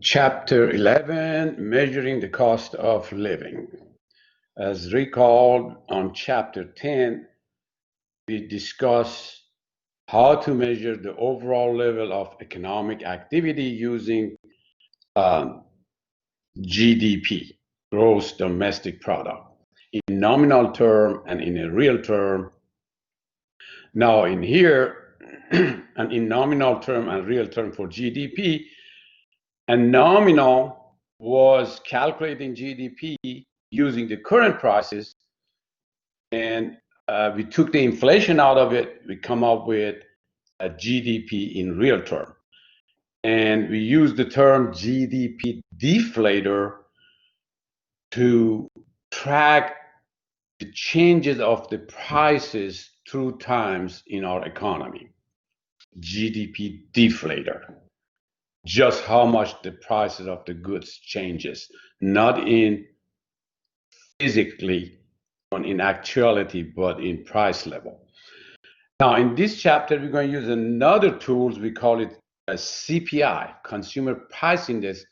Chapter 11, Measuring the Cost of Living. As recalled on Chapter 10, we discussed how to measure the overall level of economic activity using GDP, Gross Domestic Product, in nominal term and in a real term. Now in here, and in nominal term and real term for GDP, and nominal was calculating GDP using the current prices, and we took the inflation out of it. We come up with a GDP in real term, and we use the term GDP deflator to track the changes of the prices through times in our economy. GDP deflator. Just how much the prices of the goods changes, not in physically or in actuality, but in price level. Now, in this chapter, we're going to use another tool. We call it a CPI, Consumer Price Index,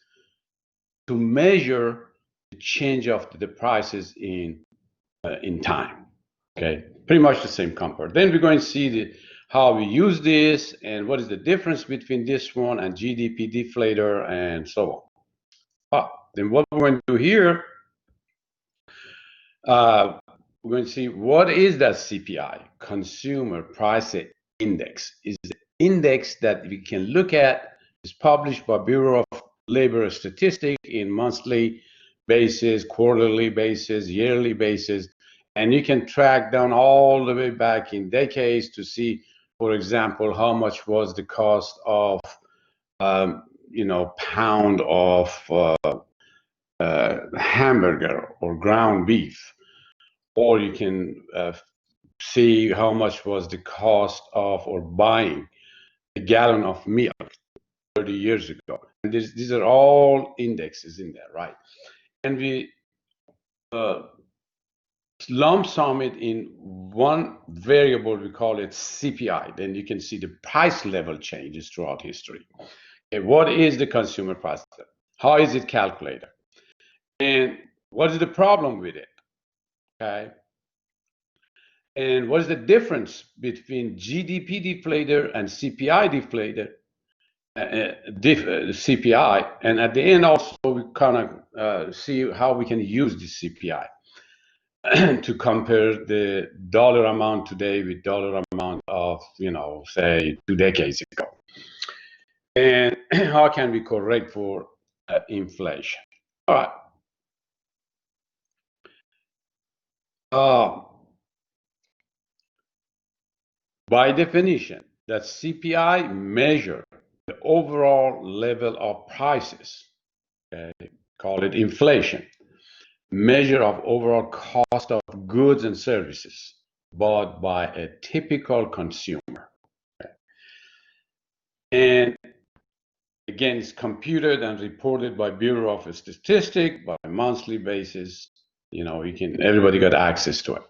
to measure the change of the prices in time. Okay, pretty much the same concept. Then we're going to see how we use this and what is the difference between this one and GDP deflator and so on. Then what we're going to do here, we're going to see what is that CPI, Consumer Price Index. Is the index that we can look at, is published by Bureau of Labor Statistics in monthly basis, quarterly basis, yearly basis, and you can track down all the way back in decades to see, for example, how much was the cost of, pound of hamburger or ground beef, or you can see how much was the cost of or buying a gallon of milk 30 years ago. And these are all indexes in there, right? And we lump sum it in one variable. We call it CPI. Then you can see the price level changes throughout history. Okay, what is the consumer price level? How is it calculated? And what is the problem with it? Okay. And what is the difference between GDP deflator and CPI deflator? CPI, and at the end also we kind of see how we can use the CPI to compare the dollar amount today with dollar amount of, say 2 decades ago, and how can we correct for inflation. All right. By definition, that CPI measure the overall level of prices. Okay, call it inflation. Measure of overall cost of goods and services bought by a typical consumer. Okay. And again, it's computed and reported by Bureau of Statistics by a monthly basis. Everybody got access to it.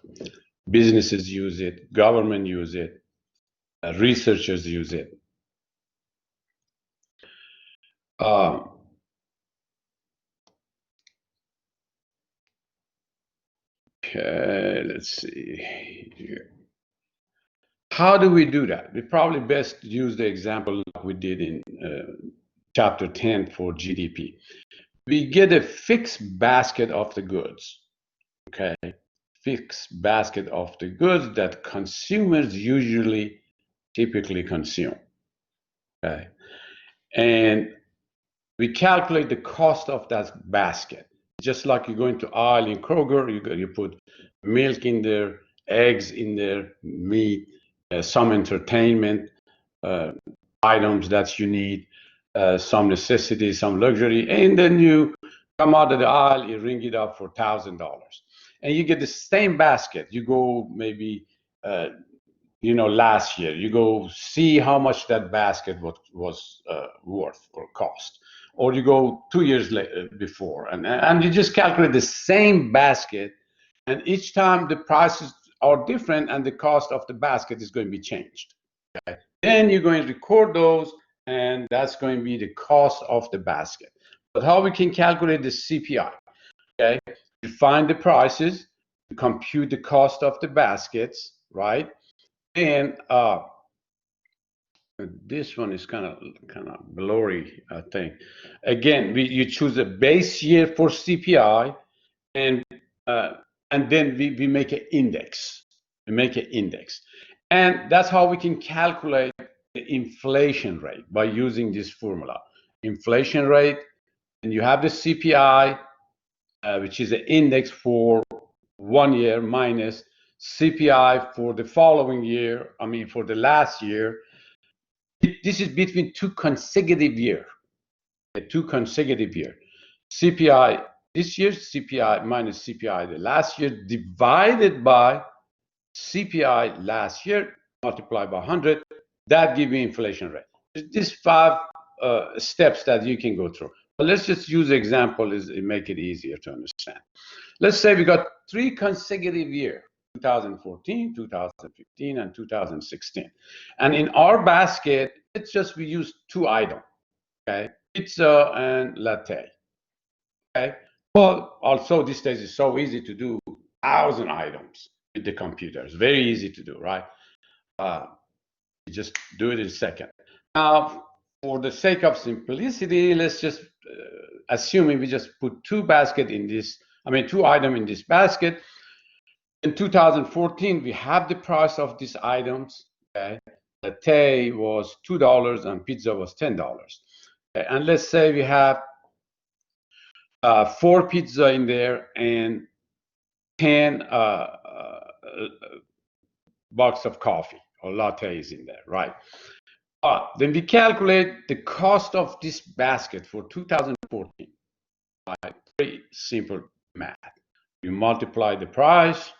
Businesses use it, government use it, researchers use it. Okay, let's see here. How do we do that? We probably best use the example like we did in chapter 10 for GDP. We get a fixed basket of the goods, okay? Fixed basket of the goods that consumers typically consume, okay? And we calculate the cost of that basket. Just like you go into aisle in Kroger, you put milk in there, eggs in there, meat, some entertainment items that you need, some necessities, some luxury, and then you come out of the aisle, you ring it up for $1,000, and you get the same basket. You go maybe, last year, you go see how much that basket was worth or cost. Or you go 2 years before, and you just calculate the same basket, and each time the prices are different and the cost of the basket is going to be changed. Okay? Then you're going to record those, and that's going to be the cost of the basket. But how we can calculate the CPI? Okay, you find the prices, you compute the cost of the baskets, right? And this one is kind of blurry, I think. Again, you choose a base year for CPI, and then we make an index. We make an index, and that's how we can calculate the inflation rate by using this formula. Inflation rate, and you have the CPI, which is an index for 1 year minus CPI for the following year. I mean, for the last year. This is between two consecutive year. CPI this year, CPI minus CPI the last year, divided by CPI last year, multiplied by 100, that gives you inflation rate. These 5 steps that you can go through. But let's just use the example, it make it easier to understand. Let's say we got 3 consecutive years, 2014, 2015, and 2016. And in our basket, it's just we use 2 items, okay? Pizza and latte, okay? Well, also these days it's so easy to do 1,000 items with the computer. It's very easy to do, right? You just do it in a second. Now, for the sake of simplicity, let's just assuming we just put 2 items in this basket. In 2014, we have the price of these items. Okay, latte was $2 and pizza was $10. Okay? And let's say we have 4 pizza in there and 10 box of coffee or lattes in there, right? Then we calculate the cost of this basket for 2014. Right? Very simple math. You multiply the price,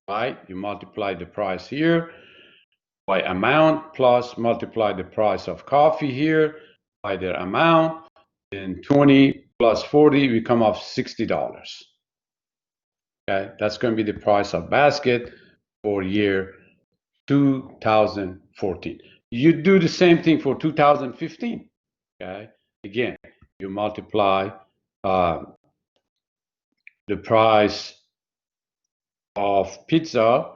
right? You multiply the price here by amount plus multiply the price of coffee here by their amount. And 20 plus 40, we come up $60. Okay, that's going to be the price of basket for year 2014. You do the same thing for 2015. Okay, again, you multiply the price of pizza.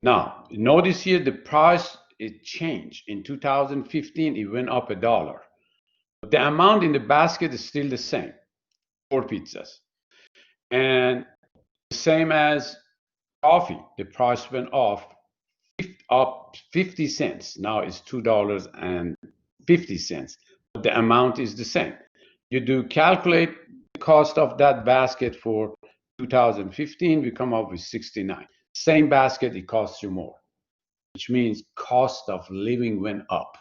Now, notice here the price it changed. In 2015, it went up $1. But the amount in the basket is still the same, 4 pizzas. And the same as coffee, the price went up 50 cents. Now it's $2.50. But the amount is the same. You do calculate the cost of that basket for 2015, we come up with 69. Same basket, it costs you more, which means cost of living went up.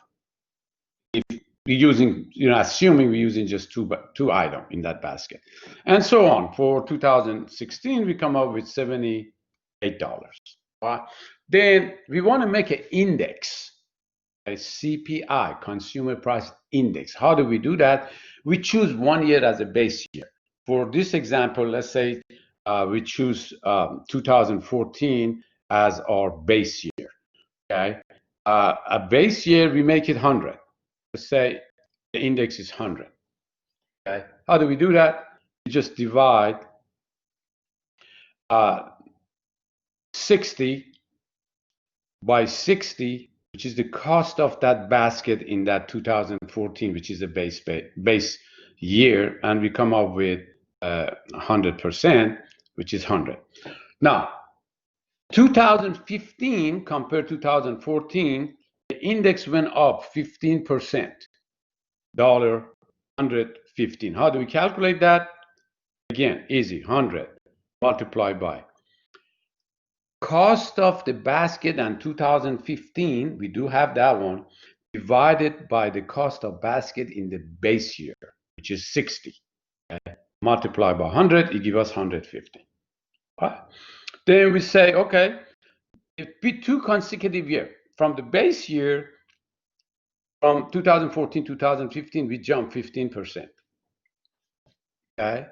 If we're using, assuming we're using just two items in that basket. And so on. For 2016, we come up with $78. Right? Then we want to make an index, a CPI, Consumer Price Index. How do we do that? We choose 1 year as a base year. For this example, let's say we choose 2014 as our base year. Okay, a base year we make it 100. Let's say the index is 100. Okay, how do we do that? We just divide 60 by 60, which is the cost of that basket in that 2014, which is a base year, and we come up with 100%, which is 100. Now, 2015 compared to 2014, the index went up 15%, $115. How do we calculate that? Again, easy, 100 multiplied by cost of the basket in 2015, we do have that one, divided by the cost of basket in the base year, which is 60. Okay? Multiply by 100, it gives us 150. Right? Then we say, okay, if we 2 consecutive years, from the base year, from 2014 to 2015, we jump 15%. Okay?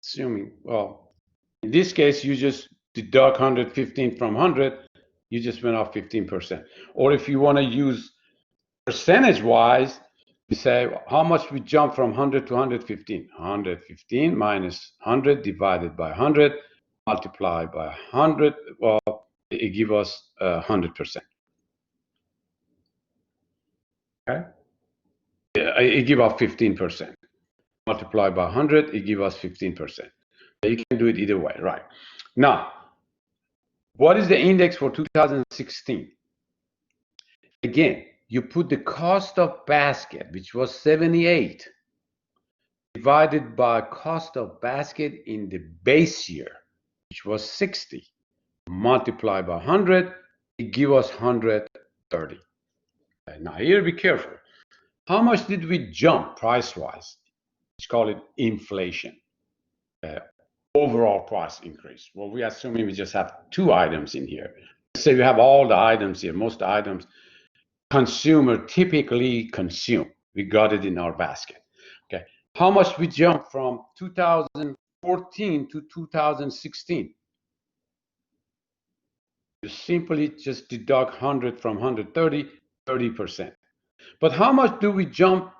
Assuming, well, in this case, you just deduct 115 from 100, you just went off 15%. Or if you want to use percentage-wise, We say how much we jump from 100 to 115. 115 minus 100 divided by 100 multiplied by 100. Well, it gives us 100%. Okay, it gives us 15%. Multiplied by 100, it gives us 15%. You can do it either way, right? Now, what is the index for 2016? Again, you put the cost of basket, which was 78, divided by cost of basket in the base year, which was 60, multiplied by 100, it gives us 130. Now here, be careful. How much did we jump price-wise? Let's call it inflation. Overall price increase. Well, we're assuming we just have 2 items in here. Let's say we have all the items here, most items consumer typically consume. We got it in our basket. Okay, how much we jump from 2014 to 2016? You simply just deduct 100 from 130, 30%. But how much do we jump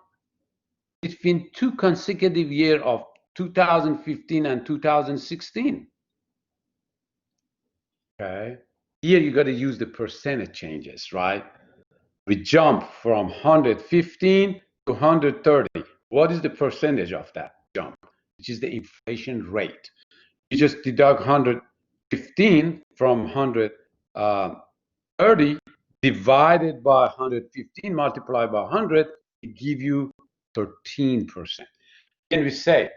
between 2 consecutive years of 2015 and 2016? Okay, here you got to use the percentage changes, right? We jump from 115 to 130. What is the percentage of that jump? Which is the inflation rate. You just deduct 115 from 130 divided by 115 multiplied by 100, it gives you 13%. Can we say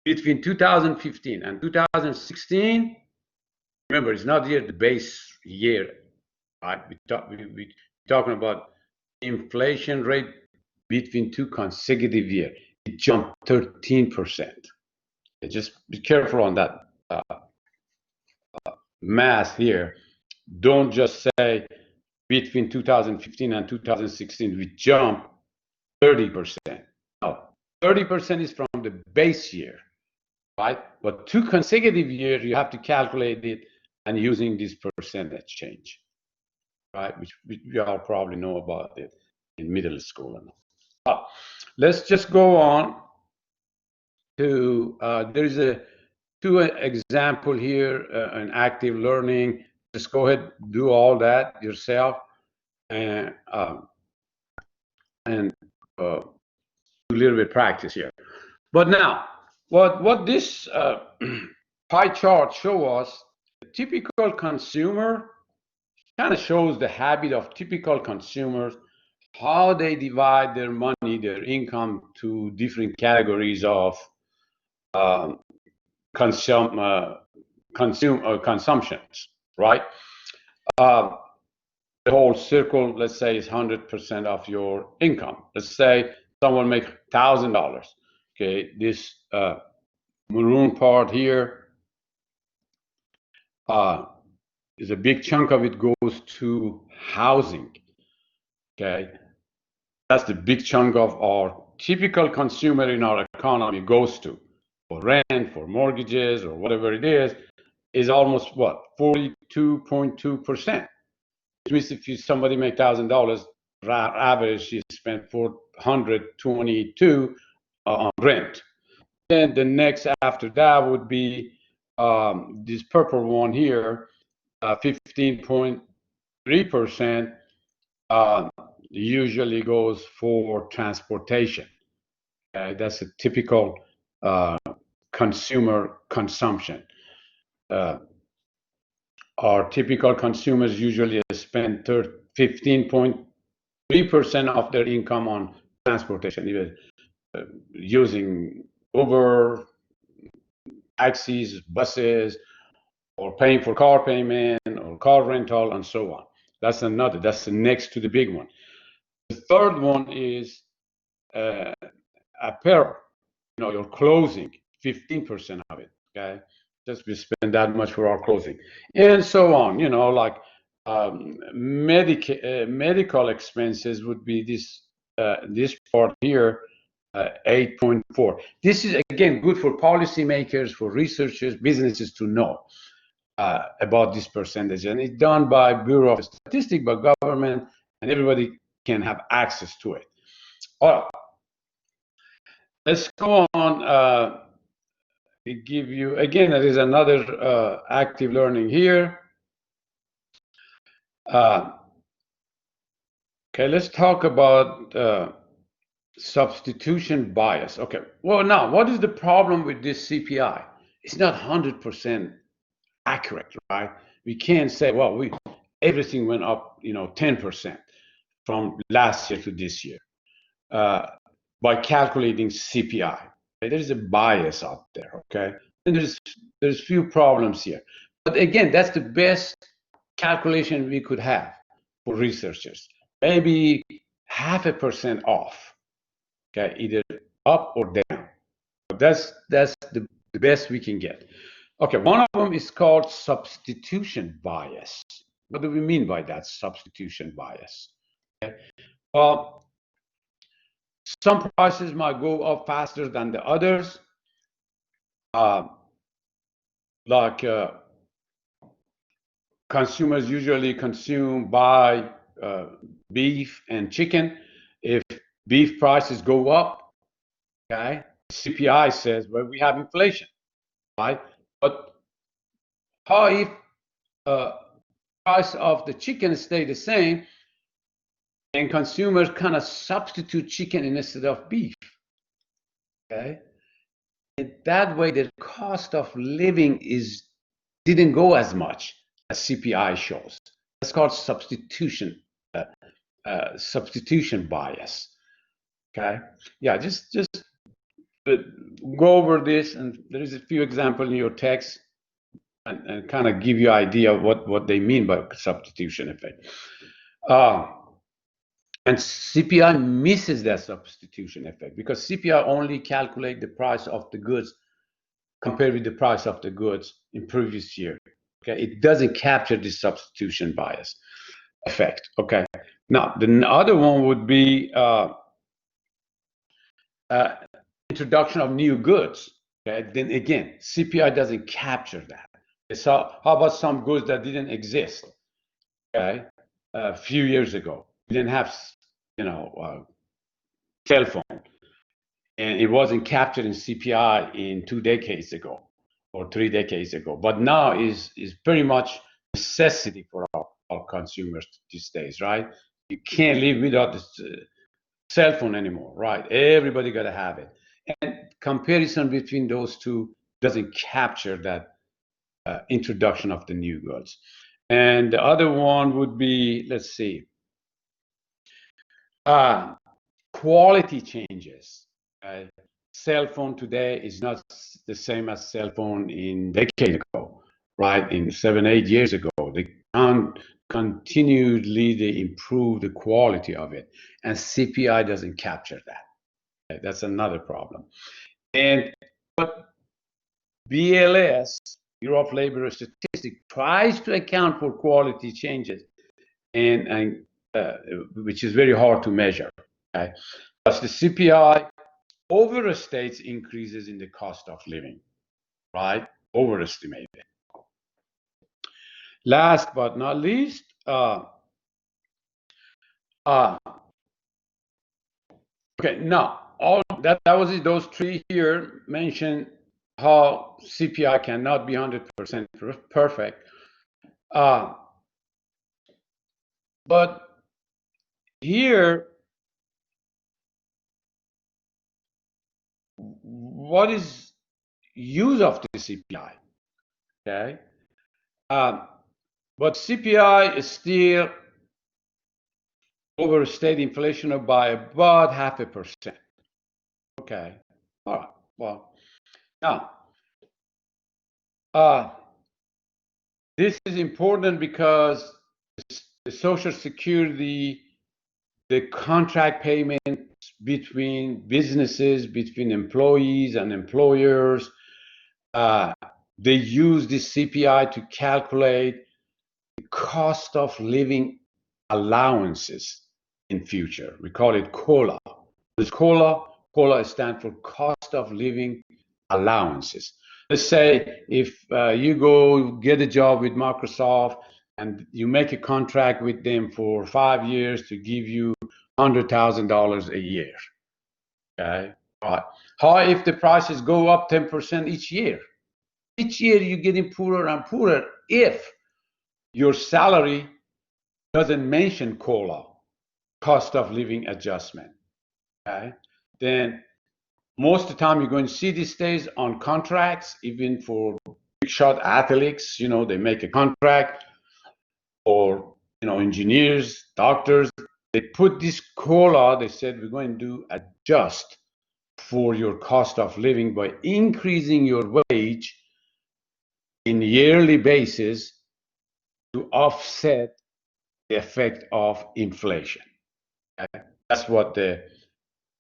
between 2015 and 2016, remember, it's not yet the base year, right? We're talking about inflation rate between 2 consecutive years. It jumped 13%. Just be careful on that math here. Don't just say between 2015 and 2016 we jump 30%. No, 30% is from the base year, right? But 2 consecutive years, you have to calculate it and using this percentage change, right? Which we all probably know about it in middle school. Let's just go on to, there's a 2 example here, an active learning. Just go ahead, do all that yourself, and do a little bit of practice here. But now, what this pie chart shows us, the typical consumer kind of shows the habit of typical consumers, how they divide their money, their income to different categories of consumptions, right? The whole circle, let's say, is 100% of your income. Let's say someone makes $1,000. Okay, this maroon part here is a big chunk of it goes to housing. Okay, that's the big chunk of our typical consumer in our economy goes to. For rent, for mortgages, or whatever it is almost what? 42.2%. Which means if somebody makes $1,000, average you spend $422 on rent. Then the next after that would be this purple one here, 15.3% usually goes for transportation. That's a typical consumer consumption. Our typical consumers usually spend 15.3% of their income on transportation, either using Uber, taxis, buses, or paying for car payment or car rental, and so on. That's the next to the big one. The third one is apparel, your clothing, 15% of it, okay? Just we spend that much for our clothing, and so on. Like medical expenses would be this part here, 8.4. This is again good for policymakers, for researchers, businesses to know about this percentage, and it's done by Bureau of Statistics, by government, and everybody can have access to it. All right. Let's go on. We give you, again, there is another active learning here. Okay, let's talk about substitution bias. Okay, well, now, what is the problem with this CPI? It's not 100% accurate, right? We can't say, well, everything went up, 10% from last year to this year by calculating CPI. Okay? There is a bias out there, okay? And there's few problems here. But again, that's the best calculation we could have for researchers. Maybe 0.5% off, okay, either up or down. But that's the best we can get. Okay, one of them is called substitution bias. What do we mean by that, substitution bias? Okay. Well, some prices might go up faster than the others. Like consumers usually buy beef and chicken. If beef prices go up, okay, CPI says, well, we have inflation, right? But how if price of the chicken stay the same and consumers kind of substitute chicken instead of beef, okay? And that way the cost of living didn't go as much as CPI shows. That's called substitution bias. Okay, yeah, just go over this, and there is a few examples in your text, and kind of give you idea of what they mean by substitution effect. And CPI misses that substitution effect because CPI only calculate the price of the goods compared with the price of the goods in previous year. Okay, it doesn't capture the substitution bias effect. Okay, now the other one would be introduction of new goods. Okay, then again, CPI doesn't capture that. So how about some goods that didn't exist? Okay, a few years ago, we didn't have, cell phone, and it wasn't captured in CPI in 2 decades ago or 3 decades ago. But now is pretty much necessity for our consumers these days, right? You can't live without the cell phone anymore, right? Everybody got to have it. And comparison between those two doesn't capture that introduction of the new goods. And the other one would be, let's see, quality changes. Cell phone today is not the same as cell phone in decade ago, right? In 7, 8 years ago, they continually they improve the quality of it, and CPI doesn't capture that. Okay? That's another problem. But BLS, Bureau of Labor Statistics, tries to account for quality changes, and which is very hard to measure. Okay? Because the CPI overstates increases in the cost of living, right? Overestimate it. Last but not least, okay, now all that was it. Those three here mention how CPI cannot be 100% perfect. But here, what is use of the CPI? Okay, but CPI is still overstate inflation by about 0.5%. Okay, all right. Well, now this is important because the Social Security, the contract payments between businesses, between employees and employers, they use this CPI to calculate the cost of living allowances in future. We call it COLA. What is COLA? COLA stands for cost of living allowances. Let's say if you go get a job with Microsoft and you make a contract with them for 5 years to give you $100,000 a year. Okay, right. How if the prices go up 10% each year? Each year you're getting poorer and poorer if your salary doesn't mention COLA, cost of living adjustment. Okay, then most of the time you're going to see these days on contracts, even for big shot athletes, they make a contract, or engineers, doctors, they put this COLA, they said we're going to adjust for your cost of living by increasing your wage in yearly basis to offset the effect of inflation. Okay? That's what the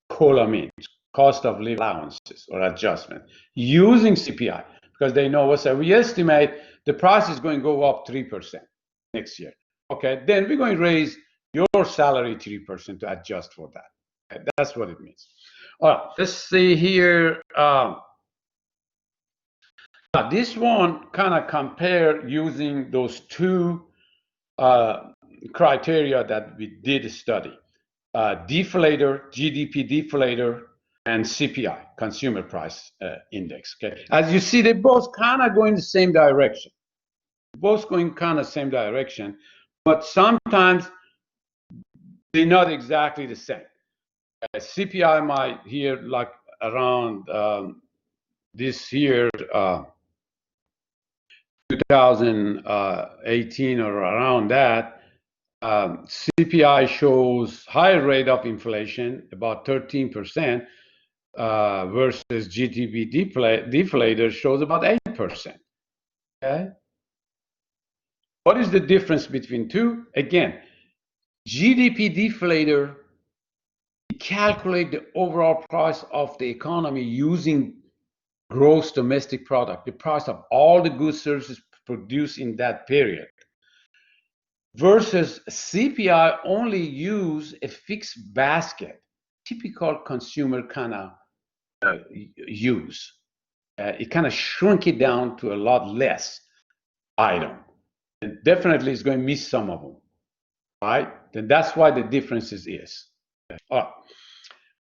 COLA means, cost of living allowances or adjustment, using CPI, because they know we estimate the price is going to go up 3% next year. Okay, then we're going to raise your salary 3% to adjust for that. Okay, that's what it means. All right, let's see here. This one kind of compare using those two criteria that we did study. Deflator, GDP deflator, and CPI, Consumer Price Index. Okay, as you see, they both kind of going the same direction. Both going kind of same direction, but sometimes they're not exactly the same. CPI might here like around this year, 2018 or around that. CPI shows higher rate of inflation, about 13%, versus GDP deflator shows about 8%. Okay? What is the difference between two? Again, GDP deflator calculate the overall price of the economy using gross domestic product, the price of all the goods services produced in that period, versus CPI only use a fixed basket, typical consumer kind of use. It kind of shrunk it down to a lot less item. And definitely it's going to miss some of them, right? Then that's why the differences is. All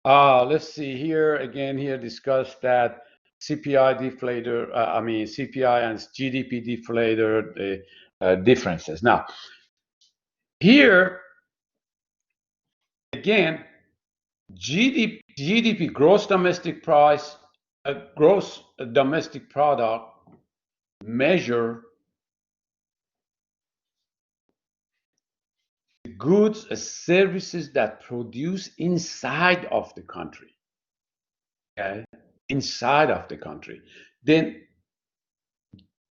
right. Let's see here again. Here discuss that CPI deflator. CPI and GDP deflator, the differences. Now, here again, GDP, gross domestic price, gross domestic product, measure goods and services that produce inside of the country. Okay, inside of the country. Then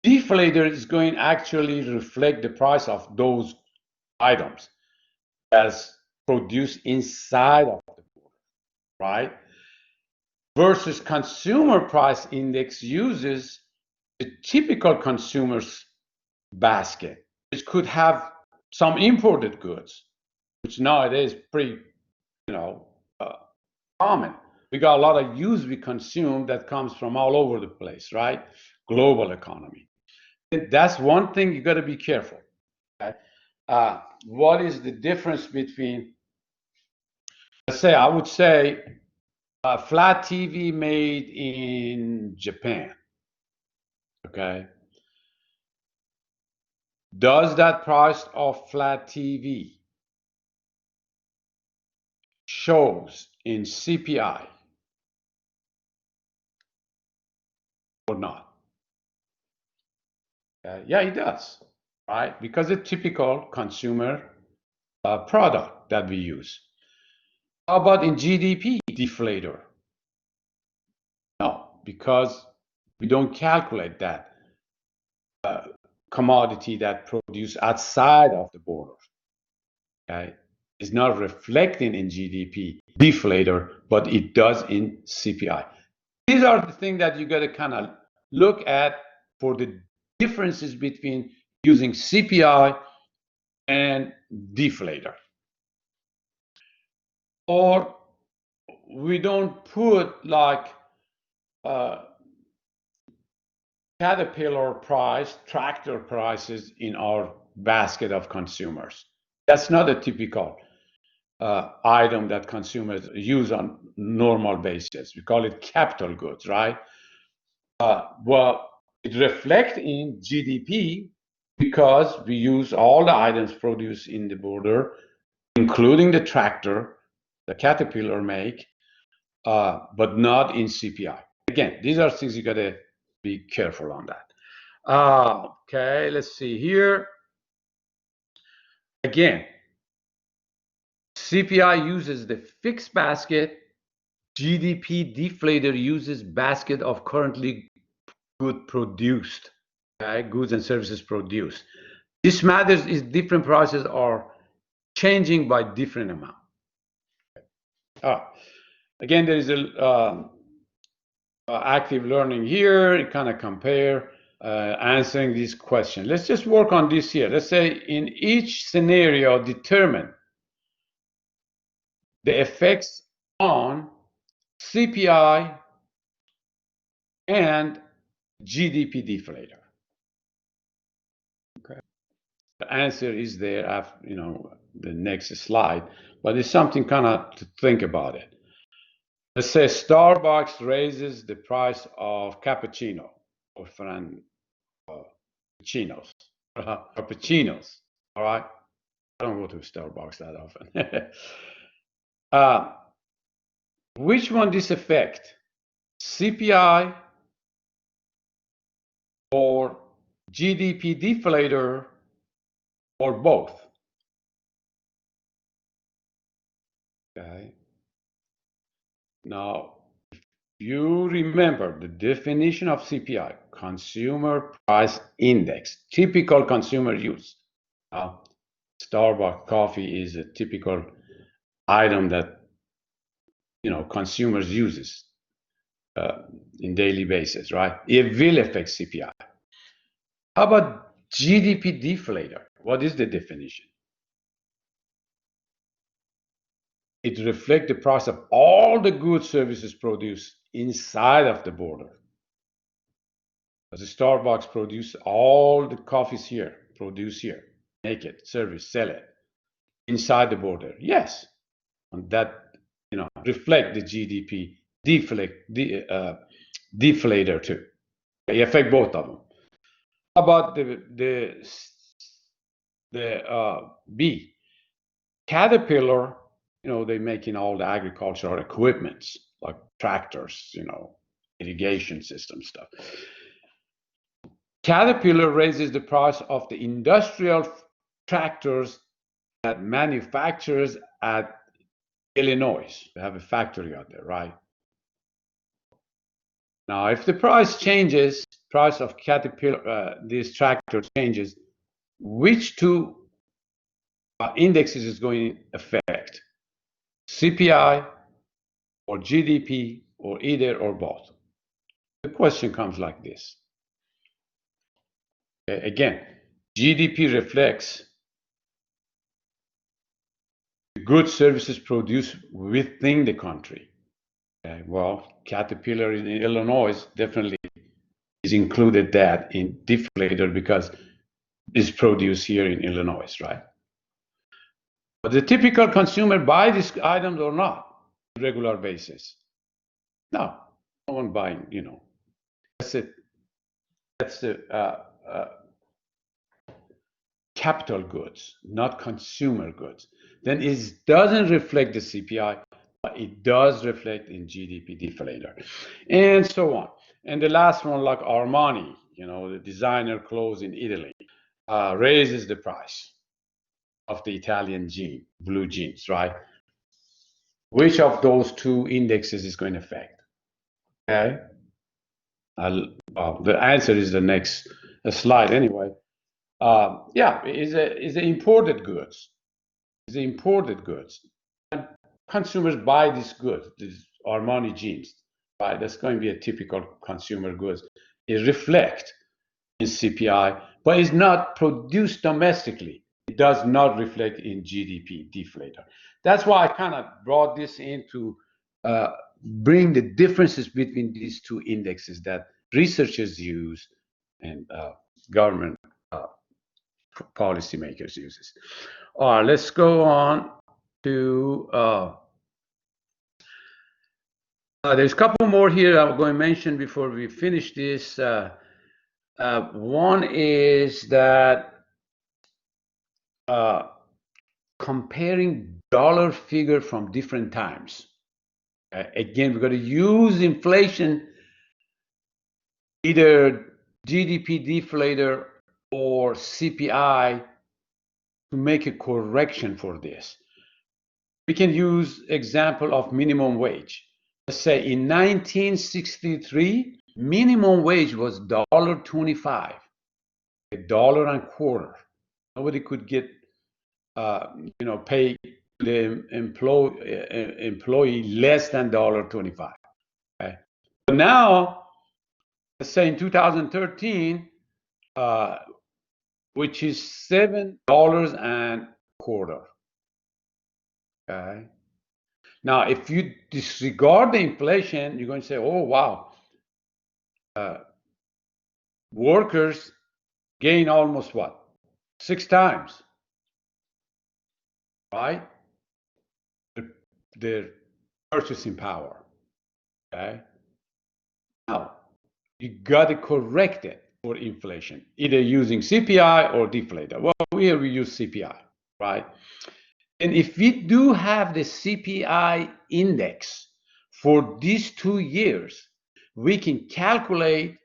deflator is going to actually reflect the price of those items as produced inside of the border, right? Versus consumer price index uses the typical consumer's basket, which could have some imported goods, which nowadays is pretty, common. We got a lot of use we consume that comes from all over the place, right? Global economy. That's one thing you got to be careful. Okay? What is the difference between, I would say, a flat TV made in Japan? Okay. Does that price of flat TV shows in CPI or not? Yeah, it does, right? Because it's typical consumer product that we use. How about in GDP deflator? No, because we don't calculate that commodity that produced outside of the border. Okay, it's not reflecting in GDP deflator, but it does in CPI. These are the things that you got to kind of look at for the differences between using CPI and deflator. Or we don't put like Caterpillar price, tractor prices in our basket of consumers. That's not a typical. item that consumers use on normal basis. We call it capital goods, right? Well, it reflects in GDP because we use all the items produced in the border, including the tractor, the Caterpillar make, but not in CPI. Again, these are things you gotta be careful on that. Okay, let's see here. Again, CPI uses the fixed basket. GDP deflator uses basket of currently goods produced, okay? Goods and services produced. This matters is different prices are changing by different amount. Again, there is a active learning here. You kind of compare answering this question. Let's just work on this here. Let's say in each scenario, determine the effects on CPI and GDP deflator. Okay. The answer is there after, the next slide, but it's something kind of to think about it. Let's say Starbucks raises the price of cappuccino or frappuccinos. Cappuccinos, all right? I don't go to Starbucks that often. Which one this affect? CPI or GDP deflator or both? Okay. Now, if you remember the definition of CPI, Consumer Price Index, typical consumer use. Starbucks coffee is a typical item that consumers uses in daily basis, right? It will affect CPI. How about GDP deflator? What is the definition? It reflects the price of all the goods services produced inside of the border. As Starbucks produce all the coffees here, produce here, make it, service, sell it inside the border. Yes, and that reflect the GDP deflator too. They affect both of them. How about the B? Caterpillar, they making all the agricultural equipments like tractors, irrigation system stuff. Caterpillar raises the price of the industrial tractors that manufactures at Illinois. They have a factory out there, right? Now, if the price changes, price of Caterpillar, this tractor changes, which two indexes is going to affect? CPI or GDP or either or both? The question comes like this. Again, GDP reflects the goods services produced within the country. Well, Caterpillar in Illinois definitely is included that in deflator because it's produced here in Illinois, right? But the typical consumer buy these items or not on a regular basis? No, no one buying, That's it. That's the capital goods, not consumer goods. Then it doesn't reflect the CPI, but it does reflect in GDP deflator, and so on. And the last one, like Armani, the designer clothes in Italy, raises the price of the Italian blue jeans, right? Which of those two indexes is going to affect? Okay. The answer is the next slide anyway. Yeah, is the imported goods. Is the imported goods. And consumers buy these goods, these Armani jeans, right? That's going to be a typical consumer goods. It reflects in CPI, but it's not produced domestically. It does not reflect in GDP deflator. That's why I kind of brought this in to bring the differences between these two indexes that researchers use and government policymakers uses. All right, let's go on to there's a couple more here I'm going to mention before we finish this. One is that comparing dollar figure from different times. Again, we're going to use inflation, either GDP deflator or CPI, to make a correction for this. We can use example of minimum wage. Let's say in 1963, minimum wage was $1.25, $1.25. Nobody could get, pay the employee less than $1.25. Okay? But now, let's say in 2013, which is $7.25. Okay. Now, if you disregard the inflation, you're going to say, "Oh, wow, workers gain almost what? 6 times, right? Their purchasing power." Okay. Now, you got to correct it for inflation, either using CPI or deflator. Well, here we use CPI, right? And if we do have the CPI index for these 2 years, we can calculate,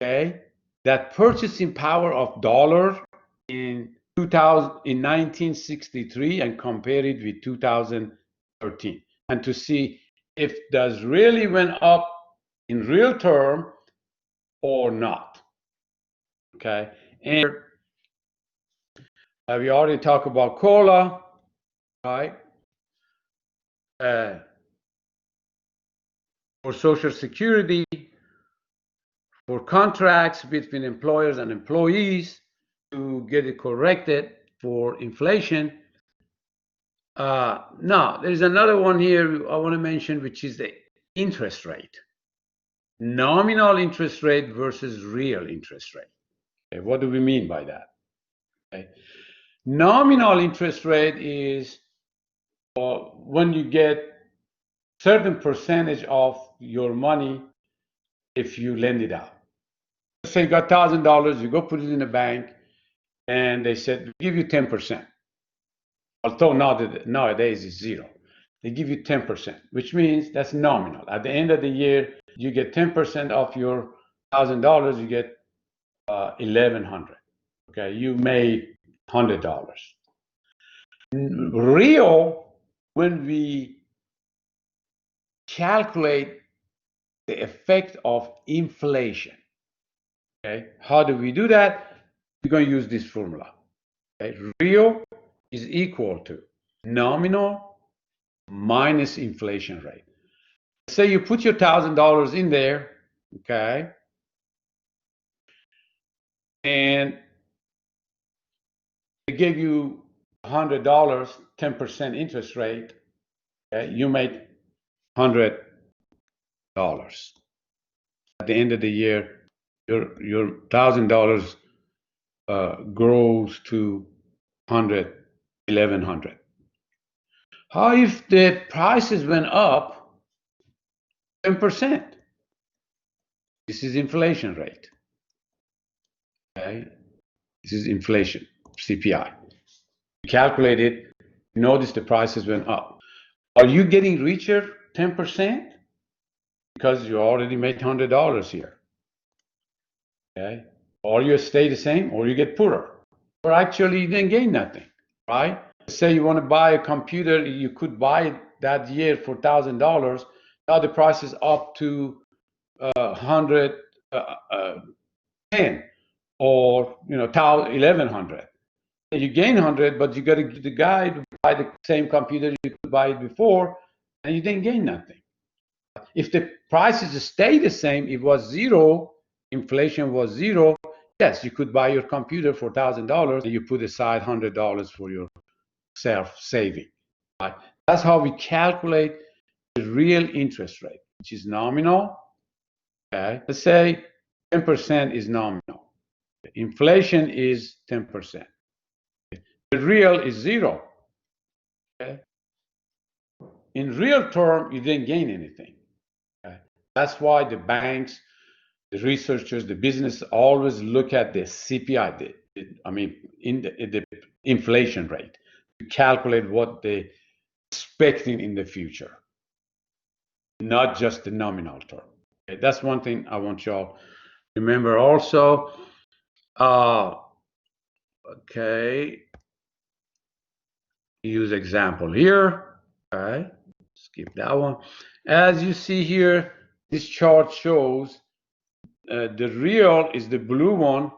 okay, that purchasing power of dollar in 1963 and compare it with 2013, and to see if does really went up in real term or not. Okay, and we already talked about COLA, right? For Social Security, for contracts between employers and employees to get it corrected for inflation. Now, there's another one here I want to mention, which is the interest rate. Nominal interest rate versus real interest rate. Okay, what do we mean by that? Okay. Nominal interest rate is when you get certain percentage of your money if you lend it out. Let's say you got $1,000, you go put it in the bank, and they said, "We'll give you 10%. Although nowadays it's 0. They give you 10%, which means that's nominal. At the end of the year, you get 10% of your $1,000, you get $1,100. Okay, you made $100. Real, when we calculate the effect of inflation, okay, how do we do that? We're going to use this formula. Okay, real is equal to nominal minus inflation rate. Say you put your $1,000 in there, okay, and they give you $100, 10% interest rate, okay, you made $100. At the end of the year, your $1,000 grows to $1,100. How if the prices went up 10%? This is inflation rate. Okay, this is inflation, CPI. You calculate it, you notice the prices went up. Are you getting richer 10%? Because you already made $100 here. Okay, or you stay the same, or you get poorer, or actually you didn't gain nothing, right? Say you want to buy a computer, you could buy it that year for $1,000. Now the price is up to 110, or 1,100. You gain 100, but you got to give the guy to buy the same computer you could buy it before, and you didn't gain nothing. If the prices stay the same, it was 0, inflation was 0, yes, you could buy your computer for $1,000 and you put aside $100 for your self-saving. Right? That's how we calculate the real interest rate, which is nominal. Okay, let's say 10% is nominal. Inflation is 10%. The real is 0. Okay? In real term, you didn't gain anything. Okay? That's why the banks, the researchers, the business always look at the CPI, the inflation rate, to calculate what they expecting in the future, not just the nominal term. Okay? That's one thing I want y'all to remember also. Okay, use example here. Okay, skip that one. As you see here, this chart shows the real is the blue one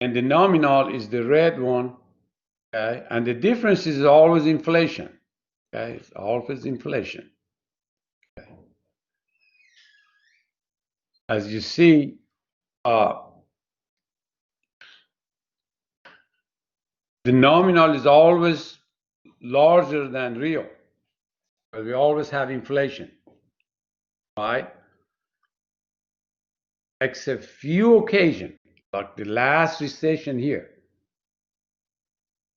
and the nominal is the red one. Okay, and the difference is always inflation. Okay, it's always inflation. Okay. As you see, the nominal is always larger than real, but we always have inflation, right? Except few occasions, like the last recession here,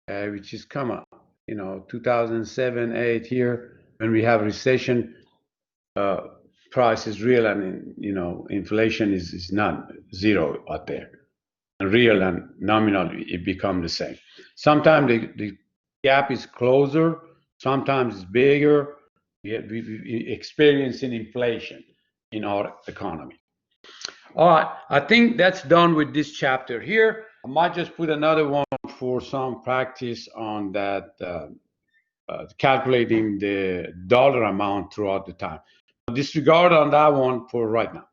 which is come up, 2007, 8 here, when we have recession, price is real and inflation is not zero out there. And real and nominal, it become the same. Sometimes the gap is closer, sometimes it's bigger. We experiencing inflation in our economy. All right, I think that's done with this chapter here. I might just put another one for some practice on that, calculating the dollar amount throughout the time. Disregard on that one for right now.